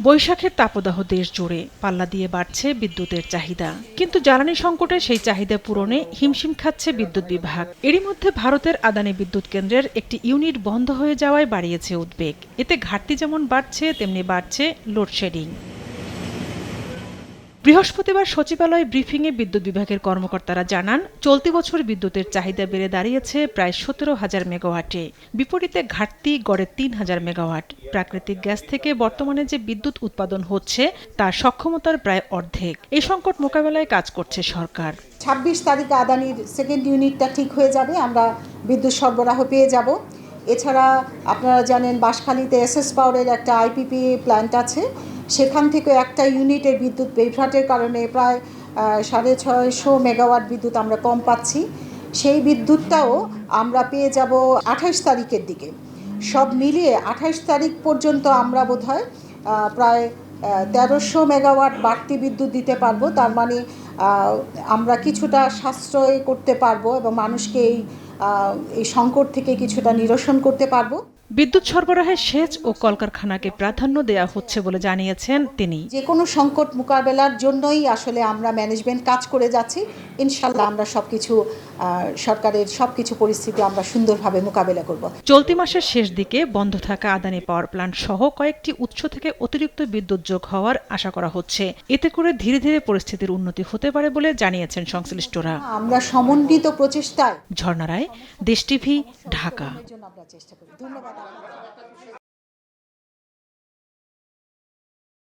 বৈশাখের তাপদাহ দেশ জুড়ে পাল্লা দিয়ে বাড়ছে বিদ্যুতের চাহিদা, কিন্তু জ্বালানি সংকটে সেই চাহিদা পূরণে হিমশিম খাচ্ছে বিদ্যুৎ বিভাগ। এরই মধ্যে ভারতের আদানি বিদ্যুৎ কেন্দ্রের একটি ইউনিট বন্ধ হয়ে যাওয়ায় বাড়িয়েছে উদ্বেগ। এতে ঘাটতি যেমন বাড়ছে, তেমনি বাড়ছে লোডশেডিং। বৃহস্পতিবার সচিবালয় ব্রিফিংয়ে বিদ্যুৎ বিভাগের কর্মকর্তারা জানান, চলতি বছর বিদ্যুতের চাহিদা বেড়ে দাঁড়িয়েছে প্রায় 17,000 মেগাওয়াটে। বিপরীতে ঘাটতি গড়ে 3,000 মেগাওয়াট। প্রাকৃতিক গ্যাস থেকে বর্তমানে যে বিদ্যুৎ উৎপাদন হচ্ছে তার সক্ষমতার প্রায় অর্ধেক। এই সংকট মোকাবেলায় কাজ করছে সরকার। 26 তারিখে আদানির সেকেন্ড ইউনিটটা ঠিক হয়ে যাবে, আমরা বিদ্যুৎ সরবরাহ পেয়ে যাব। এছাড়া আপনারা জানেন বাঁশখালীতে এসএস পাওয়ারের একটা আইপিপি প্ল্যান্ট আছে, সেখান থেকে একটা ইউনিটের বিদ্যুৎ বিভ্রাটের কারণে প্রায় 650 মেগাওয়াট বিদ্যুৎ আমরা কম পাচ্ছি। সেই বিদ্যুৎটাও আমরা পেয়ে যাব 28 তারিখের দিকে। সব মিলিয়ে 28 তারিখ পর্যন্ত আমরা বোধহয় প্রায় 1300 মেগাওয়াট বাড়তি বিদ্যুৎ দিতে পারবো। তার মানে আমরা কিছুটা সাশ্রয় করতে পারবো এবং মানুষকে এই সংকট থেকে কিছুটা নিরসন করতে পারবো। বিদ্যুৎ সরবরাহে সেচ ও কলকারখানাকে প্রাধান্য দেওয়া হচ্ছে বলে জানিয়েছেন তিনি। যে কোনো সংকট মোকাবেলার জন্যই আসলে আমরা ম্যানেজমেন্ট কাজ করে যাচ্ছি। ইনশাল্লাহ আমরা সরকারের সবকিছু পরিস্থিতি আমরা সুন্দরভাবে মোকাবেলা করব। চলতি মাসের শেষ দিকে বন্ধ থাকা আদানি পাওয়ার প্ল্যান্ট সহ কয়েকটি উৎস থেকে অতিরিক্ত বিদ্যুৎ যোগ হওয়ার আশা করা হচ্ছে। এতে করে ধীরে ধীরে পরিস্থিতির উন্নতি হতে পারে বলে জানিয়েছেন সংশ্লিষ্টরা। আমরা সমন্বিত প্রচেষ্টায়। ঝর্ণা রায়, দেশ টিভি, ঢাকা। ধন্যবাদ।